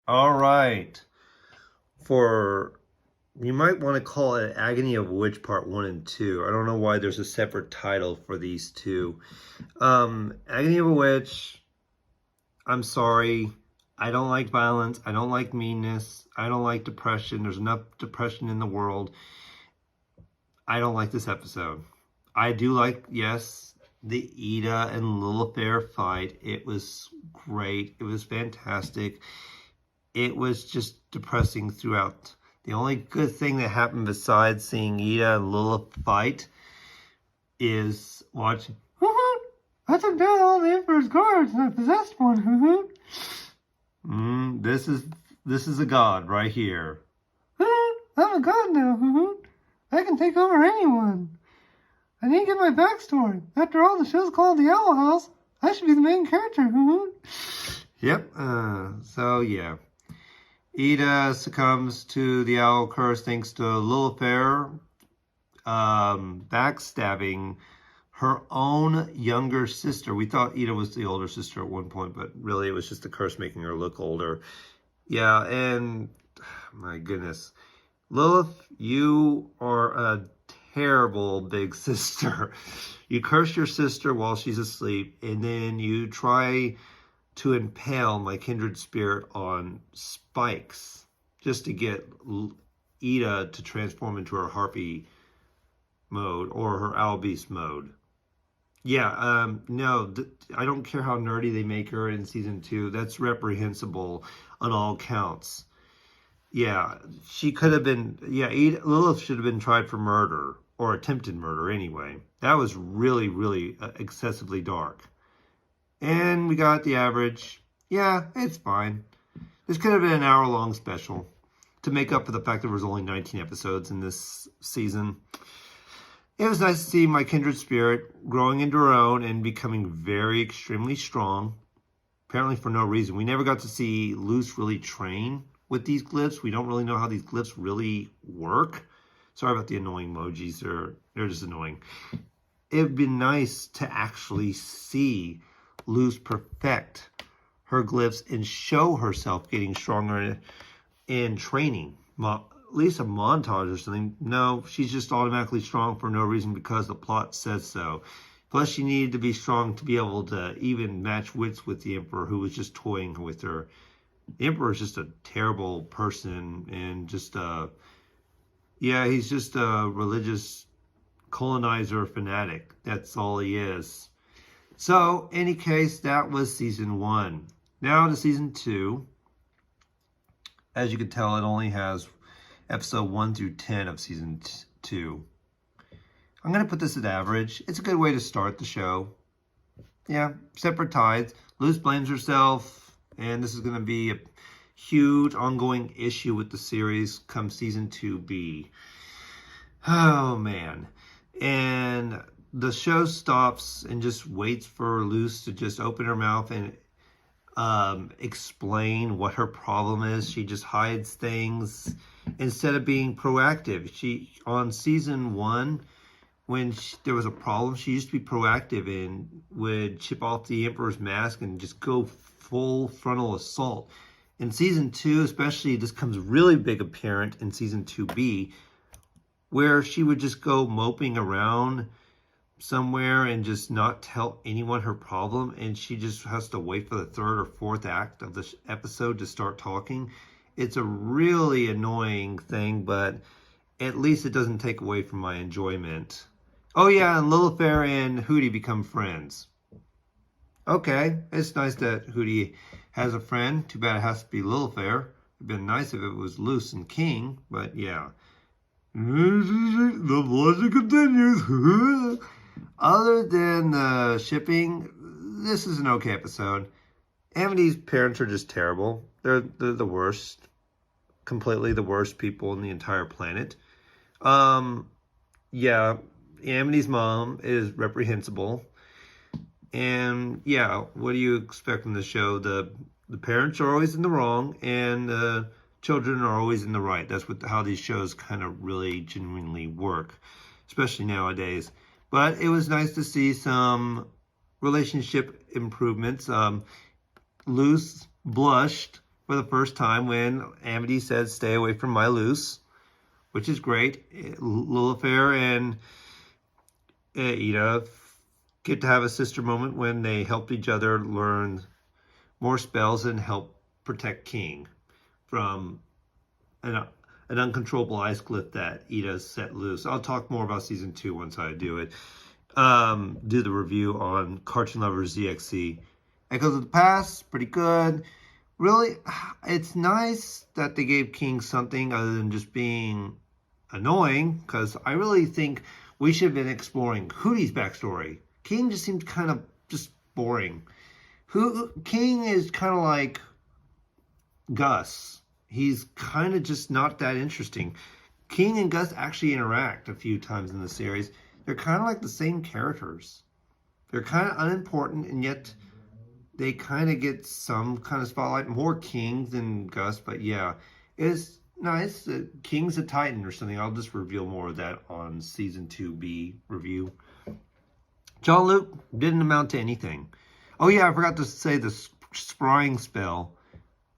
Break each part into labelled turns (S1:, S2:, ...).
S1: All right. For you might want to call it Agony of a Witch Part 1 and 2. I don't know why there's a separate title for these two. Agony of a Witch, I'm sorry. I don't like violence. I don't like meanness. I don't like depression. There's enough depression in the world. I don't like this episode. I do like, yes, the Ida and Lilith fight. It was great. It was fantastic. It was just depressing throughout. The only good thing that happened besides seeing Ida and Lilith fight is watching. I took down all the Emperor's guards and I possessed one. This is a god right here. I'm a god now. I can take over anyone. I need to get my backstory. After all, the show's called the OwlHouse. I should be the main character. Yep. So yeah. Ida succumbs to the owl curse thanks to Lilith backstabbing her own younger sister. We thought Ida was the older sister at one point, but really it was just the curse making her look older. Yeah, and my goodness. Lilith, you are a terrible big sister. You curse your sister while she's asleep, and then you try to impale my kindred spirit on spikes just to get Ida to transform into her harpy mode or her owl beast mode. Yeah, no, I don't care how nerdy they make her in season 2. That's reprehensible on all counts. Yeah, she could have been, Lilith should have been tried for murder or attempted murder anyway. That was really, really excessively dark. And we got the average. Yeah, it's fine. This could have been an hour-long special to make up for the fact there was only 19 episodes in this season. It was nice to see my kindred spirit growing into her own and becoming very extremely strong. Apparently for no reason. We never got to see Luce really train with these glyphs. We don't really know how these glyphs really work. Sorry about the annoying emojis. They're just annoying. It would be nice to actually see Luce perfect her glyphs and show herself getting stronger in training. At least a montage or something. No, she's just automatically strong for no reason because the plot says so. Plus, she needed to be strong to be able to even match wits with the Emperor, who was just toying with her. The Emperor is just a terrible person and just, he's just a religious colonizer fanatic. That's all he is. So, in any case, that was season 1. Now to season 2. As you can tell, it only has episode 1 through 10 of season 2. I'm going to put this at average. It's a good way to start the show. Yeah, separate tides. Luce blames herself, and this is going to be a huge ongoing issue with the series come season 2B. Oh, man. And the show stops and just waits for Luce to just open her mouth and explain what her problem is. She just hides things instead of being proactive. She, on season 1, when there was a problem, she used to be proactive and would chip off the Emperor's mask and just go full frontal assault. In season 2, especially, this comes really big apparent in season 2B, where she would just go moping around somewhere and just not tell anyone her problem, and she just has to wait for the 3rd or 4th act of the episode to start talking. It's a really annoying thing, but at least it doesn't take away from my enjoyment. Oh yeah, and Lilith and Hootie become friends. Okay, it's nice that Hootie has a friend. Too bad it has to be Lilith. It'd been nice if it was Luce and King, but yeah. The bloodshed continues. Other than the shipping, this is an okay episode. Amity's parents are just terrible. They're the worst. Completely the worst people in the entire planet. Yeah, Amity's mom is reprehensible. And yeah, what do you expect from the show? The parents are always in the wrong, and the children are always in the right. That's how these shows kind of really genuinely work, especially nowadays. But it was nice to see some relationship improvements. Luce blushed for the first time when Amity says, "Stay away from my Luce," which is great. Lilifer and Ida get to have a sister moment when they helped each other learn more spells and help protect King from an uncontrollable ice cliff that Ida set loose. I'll talk more about season 2 once I do it. Do the review on Cartoon Lovers ZXC. Echoes of the Past, pretty good. Really, it's nice that they gave King something other than just being annoying, because I really think we should have been exploring Hootie's backstory. King just seems kind of just boring. King is kind of like Gus. He's kind of just not that interesting. King and Gus actually interact a few times in the series. They're kind of like the same characters. They're kind of unimportant, and yet they kind of get some kind of spotlight. More King than Gus, but yeah, it's nice. King's a Titan or something. I'll just reveal more of that on season 2B review. John Luke didn't amount to anything. Oh yeah, I forgot to say the scrying spell,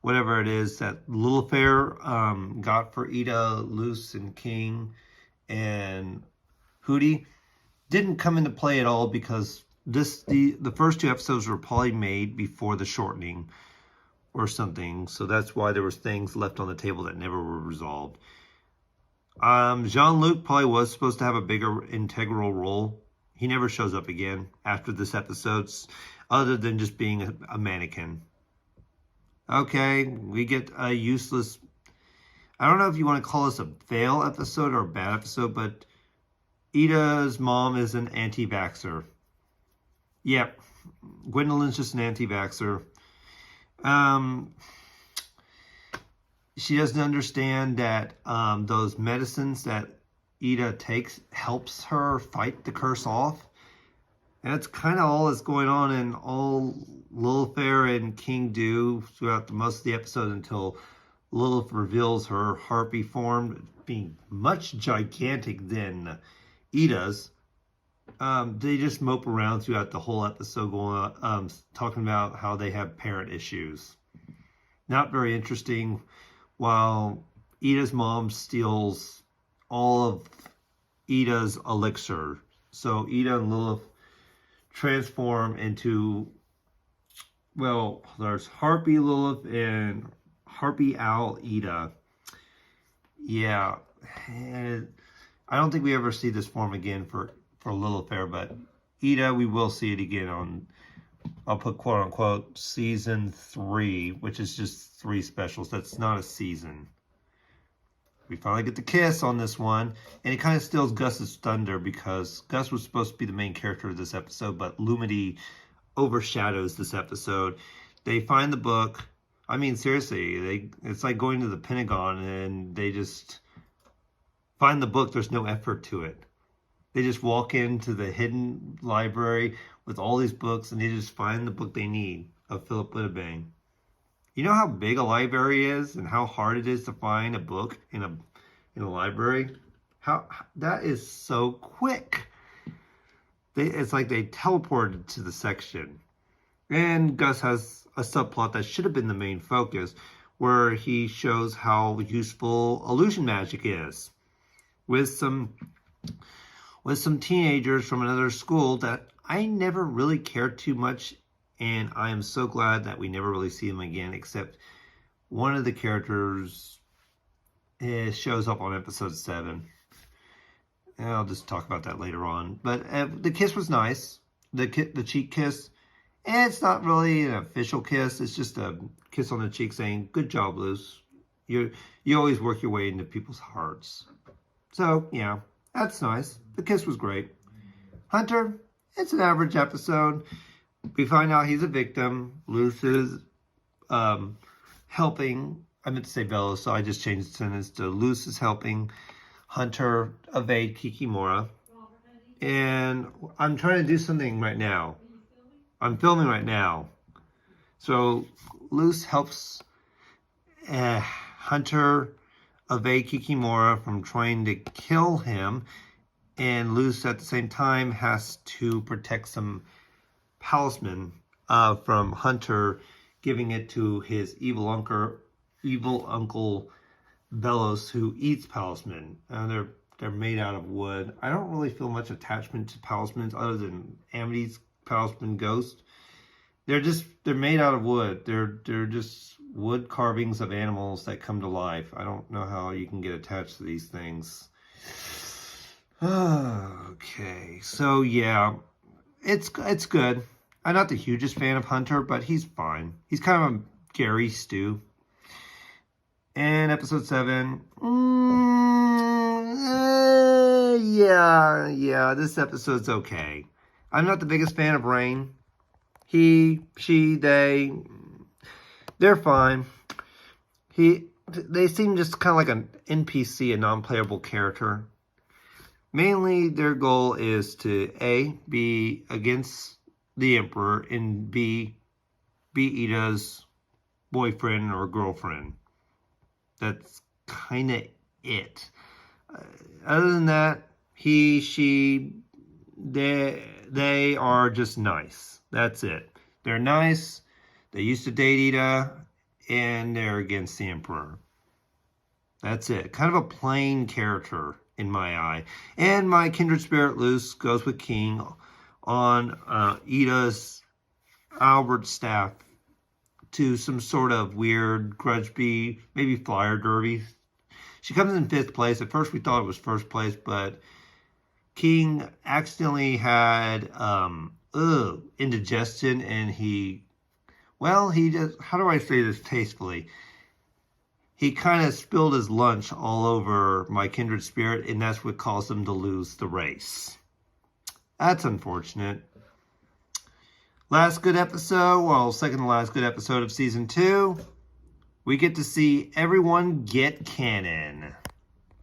S1: whatever it is that Lilifer got for Ida, Luce, and King, and Hootie, didn't come into play at all because the first 2 episodes were probably made before the shortening or something, so that's why there was things left on the table that never were resolved. Jean-Luc probably was supposed to have a bigger integral role. He never shows up again after this episode, other than just being a mannequin. Okay, we get a useless... I don't know if you want to call this a fail episode or a bad episode, but Ida's mom is an anti-vaxxer. Yep, Gwendolyn's just an anti-vaxxer. She doesn't understand that those medicines that Ida takes helps her fight the curse off. And that's kind of all that's going on, and all Lilifer and King do throughout most of the episode until Lilith reveals her harpy form being much gigantic than Ida's. They just mope around throughout the whole episode, going talking about how they have parent issues. Not very interesting. While Ida's mom steals all of Ida's elixir, so Ida and Lilith transform into, well, there's Harpy Lilith and Harpy Owl Ida. Yeah, and I don't think we ever see this form again for Lilifer, but Ida, we will see it again on, I'll put quote unquote, season 3, which is just 3 specials. That's not a season. We finally get the kiss on this one, and it kind of steals Gus's thunder because Gus was supposed to be the main character of this episode, but Lumity overshadows this episode. They find the book. I mean, seriously, it's like going to the Pentagon and they just find the book. There's no effort to it. They just walk into the hidden library with all these books, and they just find the book they need of Philip Whittabang. You know how big a library is and how hard it is to find a book in a library? How that is so quick. It's like they teleported to the section. And Gus has a subplot that should have been the main focus, where he shows how useful illusion magic is with some teenagers from another school that I never really cared too much. And I am so glad that we never really see them again, except one of the characters shows up on episode 7. And I'll just talk about that later on. But the kiss was nice. The cheek kiss. And it's not really an official kiss. It's just a kiss on the cheek saying, "Good job, Luce. You always work your way into people's hearts." So, yeah, that's nice. The kiss was great. Hunter, it's an average episode. We find out he's a victim. Luce is helping. I meant to say Bella, so I just changed the sentence to Luce is helping Hunter evade Kikimora. And I'm trying to do something right now. I'm filming right now. So Luce helps Hunter evade Kikimora from trying to kill him. And Luce at the same time has to protect some talisman from Hunter, giving it to his evil evil Uncle Bellows who eats palisman. They're made out of wood. I don't really feel much attachment to palismans other than Amity's palisman ghost. They're made out of wood. They're just wood carvings of animals that come to life. I don't know how you can get attached to these things. Okay, so yeah, it's good. I'm not the hugest fan of Hunter, but he's fine. He's kind of a Gary Stu. And episode 7, yeah, this episode's okay. I'm not the biggest fan of Rain. He, she, they're fine. They seem just kind of like an NPC, a non-playable character. Mainly, their goal is to A, be against the Emperor, and B, be Ida's boyfriend or girlfriend. That's kind of it. Other than that, he, she, they are just nice. That's it. They're nice. They used to date Ida, and they're against the Emperor. That's it. Kind of a plain character in my eye. And my kindred spirit Luce goes with King on Ida's Albert staff to some sort of weird grudge bee, maybe flyer derby. She comes in 5th place. At first we thought it was 1st place, but King accidentally had indigestion, and he just, how do I say this tastefully? He kind of spilled his lunch all over my kindred spirit, and that's what caused him to lose the race. That's unfortunate. Last good episode, well, second to last good episode of season 2, we get to see everyone get canon.